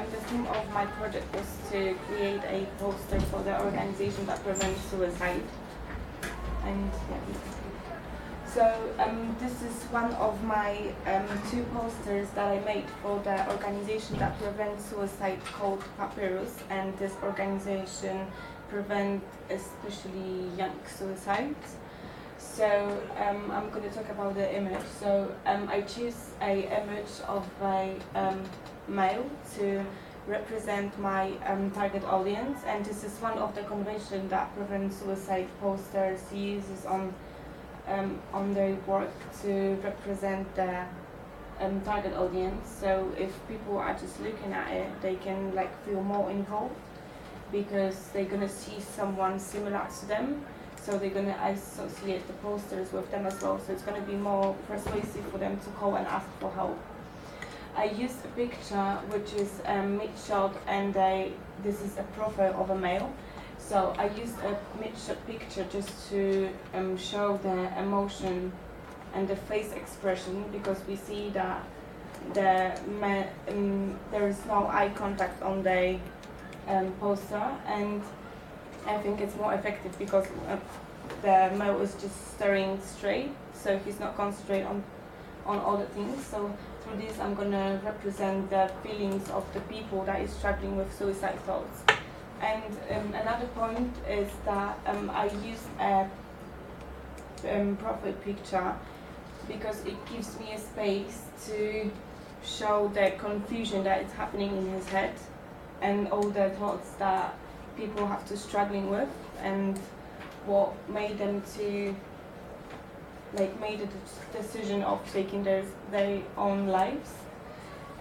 the theme of my project was to create a poster for the organization that prevents suicide. And so this is one of my two posters that I made for the organization that prevents suicide called Papyrus, and this organization prevents especially young suicides. So I'm going to talk about the image. So I choose a image of a male to represent my target audience, and this is one of the conventions that prevent suicide posters uses on their work to represent the target audience. So if people are just looking at it, they can like feel more involved because they're gonna see someone similar to them. So they're gonna associate the posters with them as well. So it's gonna be more persuasive for them to call and ask for help. I used a picture which is mid-shot, and this is a profile of a male. So I used a mid-shot picture just to show the emotion and the face expression, because we see that there is no eye contact on the poster, and I think it's more effective because the male is just staring straight, so he's not concentrating on other things. So through this I'm going to represent the feelings of the people that is struggling with suicide thoughts. And another point is that I use a profile picture because it gives me a space to show the confusion that is happening in his head and all the thoughts that people have to struggling with, and what made them to made the decision of taking their own lives.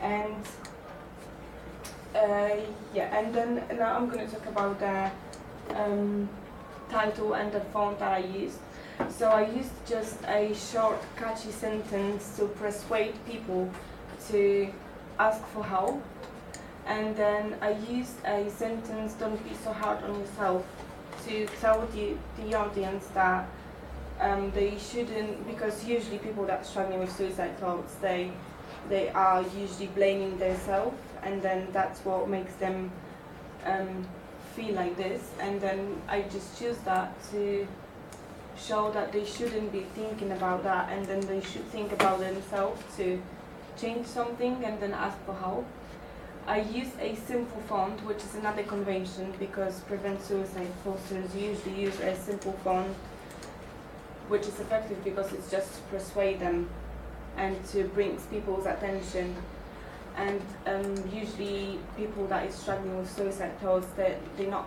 And and then now I'm going to talk about the title and the font that I used. So I used just a short, catchy sentence to persuade people to ask for help. And then I used a sentence, "Don't be so hard on yourself," to tell the audience that they shouldn't, because usually people that are struggling with suicide thoughts, they are usually blaming themselves, and then that's what makes them feel like this. And then I just choose that to show that they shouldn't be thinking about that, and then they should think about themselves to change something and then ask for help. I use a simple font, which is another convention, because prevent suicide posters usually use a simple font, which is effective because it's just to persuade them and to bring people's attention. And usually people that is struggling with suicide thoughts, they not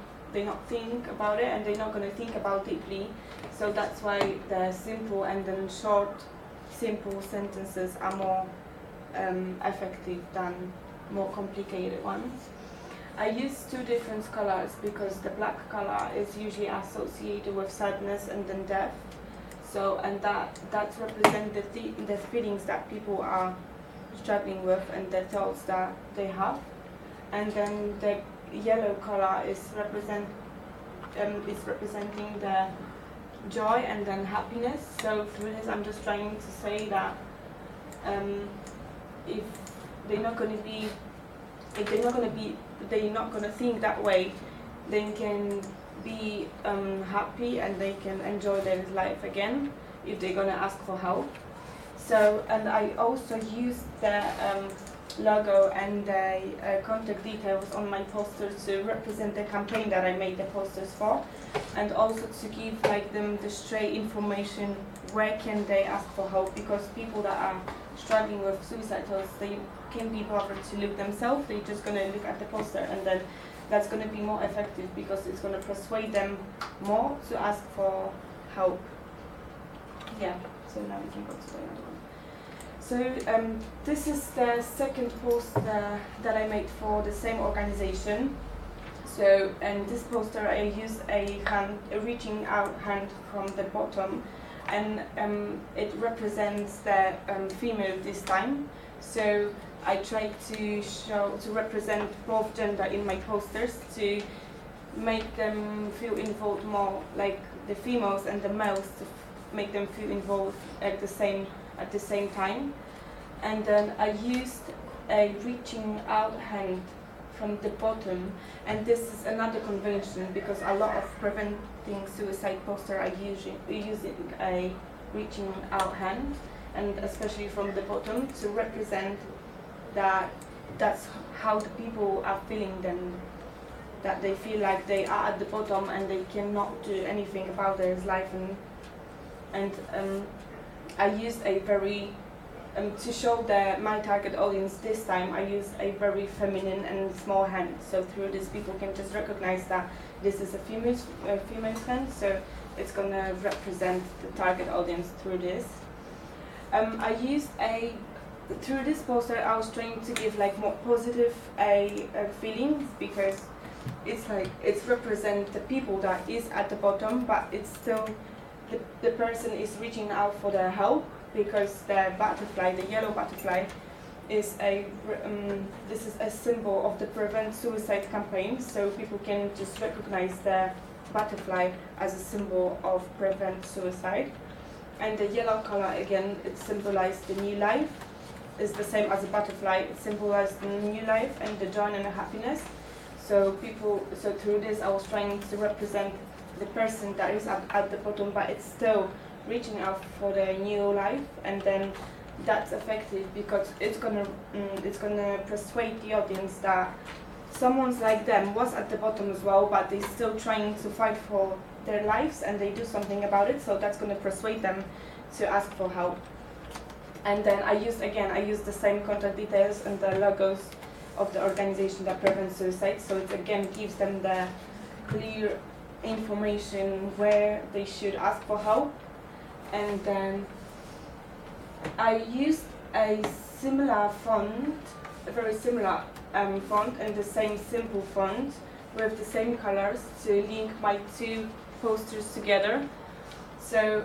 think about it, and they're not going to think about deeply. So that's why the simple and then short, simple sentences are more effective than more complicated ones. I use two different colors because the black color is usually associated with sadness and then death. So, and that's represent the feelings that people are struggling with and the thoughts that they have. And then the yellow color is representing the joy and then happiness. So through this I'm just trying to say that if they're not going to think that way, they can be happy and they can enjoy their life again if they're going to ask for help. So, and I also used the logo and the contact details on my posters to represent the campaign that I made the posters for, and also to give them the straight information where can they ask for help, because people that are struggling with suicide thoughts, they can be bothered to look themselves. They're just going to look at the poster, and then that's going to be more effective because it's going to persuade them more to ask for help. Yeah, so now we can go to the other one. So this is the second poster that I made for the same organization. So, and this poster I used a reaching out hand from the bottom, and it represents the female this time. So I tried to represent both gender in my posters to make them feel involved more, like the females and the males, to make them feel involved at the same time. And then I used a reaching out hand from the bottom, and this is another convention because a lot of preventing suicide posters are using a reaching out hand, and especially from the bottom to represent that that's how the people are feeling then, that they feel like they are at the bottom and they cannot do anything about their life. And I used a very to show my target audience this time, I used a very feminine and small hand. So through this, people can just recognize that this is a female's hand. So it's gonna represent the target audience through this. I used through this poster, I was trying to give like more positive feelings, because it's represent the people that is at the bottom, but it's still the person is reaching out for their help, because the butterfly, the yellow butterfly, is this is a symbol of the Prevent Suicide campaign. So people can just recognize the butterfly as a symbol of prevent suicide. And the yellow color, again, it symbolizes the new life. It's the same as a butterfly. It symbolizes the new life and the joy and the happiness. So through this, I was trying to represent the person that is at the bottom, but it's still reaching out for the new life. And then that's effective because it's gonna persuade the audience that someone's like them was at the bottom as well, but they're still trying to fight for their lives and they do something about it. So that's gonna persuade them to ask for help. And then I used the same contact details and the logos of the organization that prevents suicide. So it again gives them the clear information where they should ask for help. And then I used a similar font, a very similar font, and the same simple font with the same colors to link my two posters together. So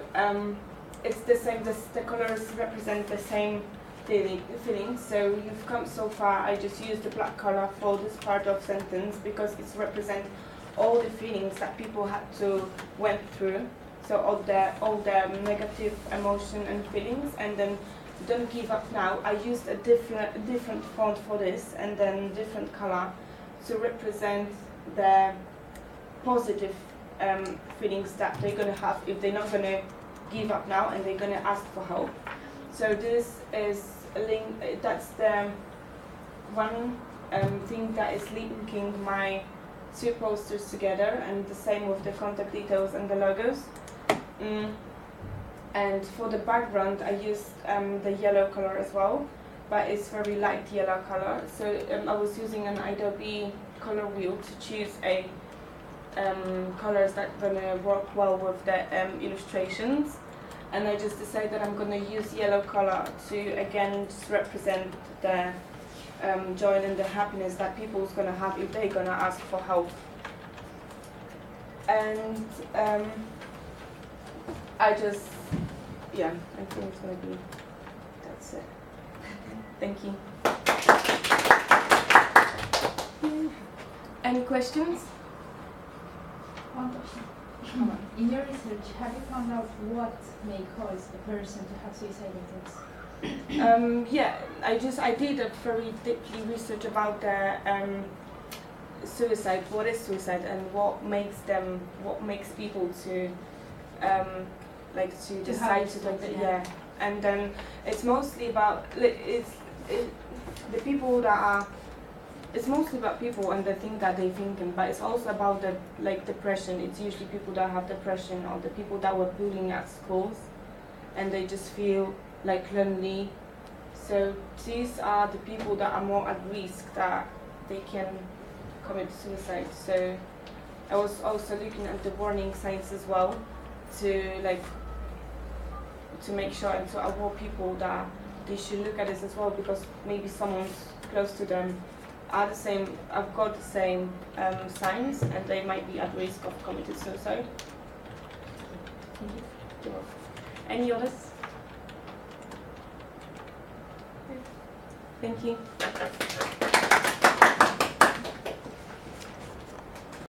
it's the same, the colors represent the same feeling. So you've come so far, I just used the black color for this part of sentence because it represents all the feelings that people had to went through. So all the negative emotion and feelings, and then don't give up now. I used a different font for this, and then different color to represent the positive feelings that they're gonna have if they're not gonna give up now and they're gonna ask for help. So this is a link. That's the one thing that is linking my two posters together, and the same with the contact details and the logos. And for the background, I used the yellow color as well, but it's very light yellow color. So I was using an Adobe color wheel to choose a colors that gonna work well with the illustrations. And I just decided I'm gonna use yellow color to again just represent the joy and the happiness that people's gonna have if they're gonna ask for help. And I think it's gonna be, that's it. Thank you. Any questions? One question. In your research, have you found out what may cause a person to have suicidal thoughts? Yeah, I did a very deeply research about the suicide. What is suicide and what makes people to decide to do it? Yeah, and then it's mostly about the people that are. It's mostly about people and the thing that they're thinking, but it's also about the depression. It's usually people that have depression or the people that were bullying at schools, and they just feel like lonely. So these are the people that are more at risk that they can commit suicide. So I was also looking at the warning signs as well to make sure and to aware people that they should look at this as well, because maybe someone's close to them I've got the same signs, and they might be at risk of committing suicide. Thank you. Any others? Thank you.